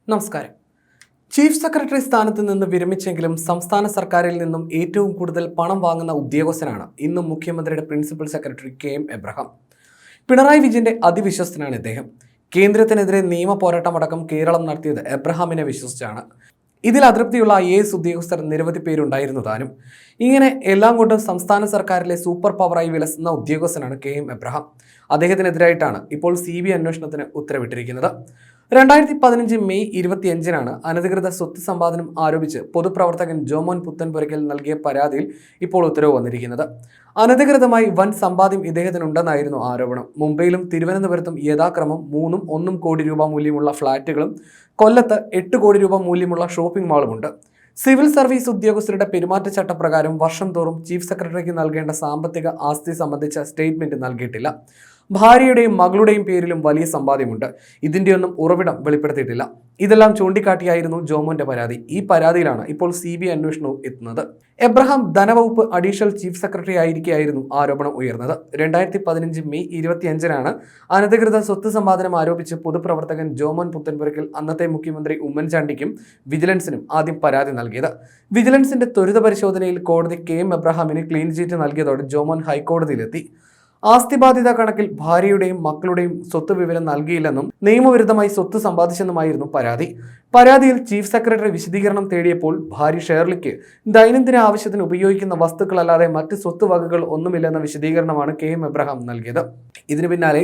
നമസ്കാരം. Chief secretary സ്ഥാനത്ത് നിന്ന് വിരമിച്ചെങ്കിലും സംസ്ഥാന സർക്കാരിൽ നിന്നും ഏറ്റവും കൂടുതൽ പണം വാങ്ങുന്ന ഉദ്യോഗസ്ഥനാണ് ഇന്നും മുഖ്യമന്ത്രിയുടെ principal secretary KM Abraham. Pinarayi വിജയന്റെ അതിവിശ്വസ്തനാണ് ഇദ്ദേഹം. കേന്ദ്രത്തിനെതിരെ നിയമ പോരാട്ടമടക്കം കേരളം നടത്തിയത് എബ്രഹാമിനെ വിശ്വസിച്ചാണ്. ഇതിൽ അതൃപ്തിയുള്ള IAS ഉദ്യോഗസ്ഥർ നിരവധി പേരുണ്ടായിരുന്നു താനും. ഇങ്ങനെ എല്ലാം കൊണ്ടും സംസ്ഥാന സർക്കാരിലെ സൂപ്പർ പവറായി വിലസുന്ന ഉദ്യോഗസ്ഥനാണ് KM എബ്രഹാം. അദ്ദേഹത്തിനെതിരായിട്ടാണ് ഇപ്പോൾ CBI അന്വേഷണത്തിന് ഉത്തരവിട്ടിരിക്കുന്നത്. 2015 മെയ് 25-നാണ് അനധികൃത സ്വത്ത് സമ്പാദനം ആരോപിച്ച് പൊതുപ്രവർത്തകൻ ജോമോൻ പുത്തൻപുരയ്ക്കൽ നൽകിയ പരാതിയിൽ ഇപ്പോൾ ഉത്തരവ് വന്നിരിക്കുന്നത്. അനധികൃതമായി വൻ സമ്പാദ്യം ഇദ്ദേഹത്തിനുണ്ടെന്നായിരുന്നു ആരോപണം. മുംബൈയിലും തിരുവനന്തപുരത്തും യഥാക്രമം 3ഉം 1 കോടി രൂപ മൂല്യമുള്ള ഫ്ളാറ്റുകളും കൊല്ലത്ത് 8 കോടി രൂപ മൂല്യമുള്ള ഷോപ്പിംഗ് മാളുമുണ്ട്. സിവിൽ സർവീസ് ഉദ്യോഗസ്ഥരുടെ പെരുമാറ്റച്ചട്ടപ്രകാരം വർഷം തോറും ചീഫ് സെക്രട്ടറിക്ക് നൽകേണ്ട സാമ്പത്തിക ആസ്തി സംബന്ധിച്ച സ്റ്റേറ്റ്മെന്റ് നൽകിയിട്ടില്ല. ഭാര്യയുടെയും മകളുടെയും പേരിലും വലിയ സമ്പാദ്യമുണ്ട്. ഇതിന്റെയൊന്നും ഉറവിടം വെളിപ്പെടുത്തിയിട്ടില്ല. ഇതെല്ലാം ചൂണ്ടിക്കാട്ടിയായിരുന്നു ജോമോന്റെ പരാതി. ഈ പരാതിയിലാണ് ഇപ്പോൾ CBI അന്വേഷണവും എത്തുന്നത്. എബ്രഹാം ധനവകുപ്പ് അഡീഷണൽ ചീഫ് സെക്രട്ടറി ആയിരിക്കെയായിരുന്നു ആരോപണം ഉയർന്നത്. 2015 മെയ് 25-നാണ് അനധികൃത സ്വത്ത് സമ്പാദനം ആരോപിച്ച് പൊതുപ്രവർത്തകൻ ജോമോൻ പുത്തൻപുരയ്ക്കൽ അന്നത്തെ മുഖ്യമന്ത്രി ഉമ്മൻചാണ്ടിക്കും വിജിലൻസിനും ആദ്യം പരാതി നൽകിയത്. വിജിലൻസിന്റെ ത്വരിത പരിശോധനയിൽ കോടതി KM എബ്രഹാമിന് ക്ലീൻ ചീറ്റ് നൽകിയതോടെ ജോമോൻ ഹൈക്കോടതിയിലെത്തി. ആസ്തി ബാധ്യത കണക്കിൽ ഭാര്യയുടെയും മക്കളുടെയും സ്വത്ത് വിവരം നൽകിയില്ലെന്നും നിയമവിരുദ്ധമായി സ്വത്ത് സമ്പാദിച്ചെന്നുമായിരുന്നു പരാതി. പരാതിയിൽ ചീഫ് സെക്രട്ടറി വിശദീകരണം തേടിയപ്പോൾ ഭാര്യ ഷേർലിക്ക് ദൈനംദിന ആവശ്യത്തിന് ഉപയോഗിക്കുന്ന വസ്തുക്കളല്ലാതെ മറ്റ് സ്വത്ത് വകകൾ ഒന്നുമില്ലെന്ന വിശദീകരണമാണ് KM എബ്രഹാം നൽകിയത്. ഇതിനു പിന്നാലെ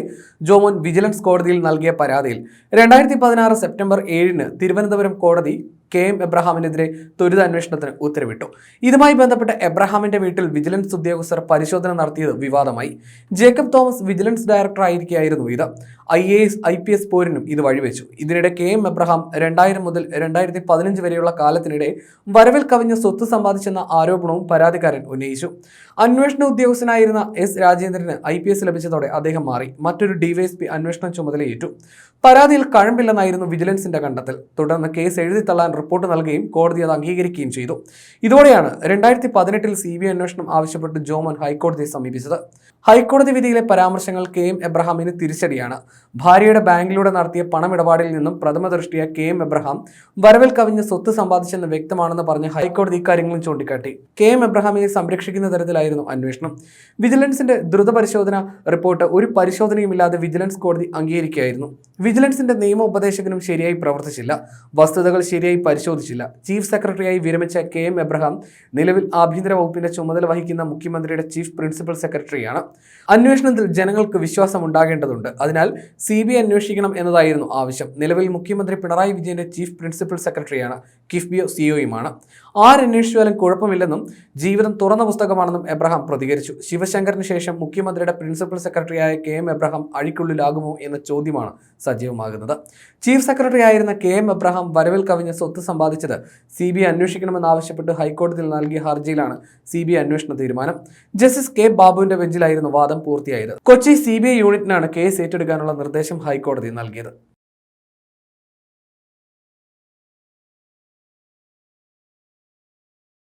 ജോമോൻ വിജിലൻസ് കോടതിയിൽ നൽകിയ പരാതിയിൽ 2016 സെപ്റ്റംബർ 7-ന് തിരുവനന്തപുരം കോടതി KM എബ്രഹാമിനെതിരെ ത്വരിത അന്വേഷണത്തിന് ഉത്തരവിട്ടു. ഇതുമായി ബന്ധപ്പെട്ട് എബ്രഹാമിന്റെ വീട്ടിൽ വിജിലൻസ് ഉദ്യോഗസ്ഥർ പരിശോധന നടത്തിയത് വിവാദമായി. ജേക്കബ് തോമസ് വിജിലൻസ് ഡയറക്ടർ ആയിരിക്കെയായിരുന്നു ഇത്. IAS IPS പോരിനും ഇത് വഴിവെച്ചു. ഇതിനിടെ KM എബ്രഹാം 2000 മുതൽ 2015 വരെയുള്ള കാലത്തിനിടെ വരവിൽ കവിഞ്ഞ സ്വത്ത് സമ്പാദിച്ചെന്ന ആരോപണവും പരാതിക്കാരൻ ഉന്നയിച്ചു. അന്വേഷണ ഉദ്യോഗസ്ഥനായിരുന്ന S രാജേന്ദ്രന് IPS ലഭിച്ചതോടെ അദ്ദേഹം മാറി. മറ്റൊരു DYSP അന്വേഷണം ചുമതലയേറ്റു. പരാതിയിൽ കഴമ്പില്ലെന്നായിരുന്നു വിജിലൻസിന്റെ കണ്ടെത്തൽ. തുടർന്ന് കേസ് എഴുതിത്തള്ളാൻ റിപ്പോർട്ട് നൽകുകയും കോടതി അത് അംഗീകരിക്കുകയും ചെയ്തു. ഇതോടെയാണ് 2018-ൽ CBI അന്വേഷണം ആവശ്യപ്പെട്ട് ജോമോൻ ഹൈക്കോടതിയെ സമീപിച്ചത്. ഹൈക്കോടതി വിധിയിലെ പരാമർശങ്ങൾ KM എബ്രഹാമിന് തിരിച്ചടിയാണ്. ഭാര്യയുടെ ബാങ്കിലൂടെ നടത്തിയ പണമിടപാടിൽ നിന്നും പ്രഥമ ദൃഷ്ടിയ KM എബ്രഹാം വരവിൽ കവിഞ്ഞ സ്വത്ത് സമ്പാദിച്ചെന്ന് വ്യക്തമാണെന്ന് പറഞ്ഞ് ഹൈക്കോടതി ഇക്കാര്യങ്ങളും ചൂണ്ടിക്കാട്ടി. KM എബ്രഹാമിനെ സംരക്ഷിക്കുന്ന തരത്തിലായിരുന്നു അന്വേഷണം. വിജിലൻസിന്റെ ദ്രുത പരിശോധന റിപ്പോർട്ട് ഒരു പരിശോധനയുമില്ലാതെ വിജിലൻസ് കോടതി അംഗീകരിക്കുകയായിരുന്നു. വിജിലൻസിന്റെ നിയമ ഉപദേശകനും ശരിയായി പ്രവർത്തിച്ചില്ല. വസ്തുതകൾ ശരിയായി പരിശോധിച്ചില്ല. ചീഫ് സെക്രട്ടറിയായി വിരമിച്ച KM എബ്രഹാം നിലവിൽ ആഭ്യന്തര വകുപ്പിന്റെ ചുമതല വഹിക്കുന്ന മുഖ്യമന്ത്രിയുടെ ചീഫ് പ്രിൻസിപ്പൽ സെക്രട്ടറിയാണ്. അന്വേഷണത്തിൽ ജനങ്ങൾക്ക് വിശ്വാസം ഉണ്ടാകേണ്ടതുണ്ട്. അതിനാൽ CBI അന്വേഷിക്കണം എന്നതായിരുന്നു ആവശ്യം. നിലവിൽ മുഖ്യമന്ത്രി പിണറായി വിജയന്റെ ചീഫ് പ്രിൻസിപ്പൽ സെക്രട്ടറിയാണ്. കിഫ്ബിയോ CEOയുമാണ്. ആരന്വേഷിച്ചാലും കുഴപ്പമില്ലെന്നും ജീവിതം തുറന്ന പുസ്തകമാണെന്നും എബ്രഹാം പ്രതികരിച്ചു. ശിവശങ്കറിന് ശേഷം മുഖ്യമന്ത്രിയുടെ പ്രിൻസിപ്പൽ സെക്രട്ടറിയായ KM എബ്രഹാം അഴിക്കുള്ളിലാകുമോ എന്ന ചോദ്യമാണ് സജീവമാകുന്നത്. ചീഫ് സെക്രട്ടറി ആയിരുന്ന KM എബ്രഹാം വരവിൽ കവിഞ്ഞ സ്വത്ത് സമ്പാദിച്ചത് CBI അന്വേഷിക്കണമെന്നാവശ്യപ്പെട്ട് ഹൈക്കോടതിയിൽ നൽകിയ ഹർജിയിലാണ് CBI അന്വേഷണ തീരുമാനം. ജസ്റ്റിസ് K ബാബുവിന്റെ ബെഞ്ചിലായിരുന്നു വാദം പൂർത്തിയായത്. കൊച്ചി CBI യൂണിറ്റിനാണ് കേസ് ഏറ്റെടുക്കാനുള്ള നിർദ്ദേശം ഹൈക്കോടതി നൽകിയത്.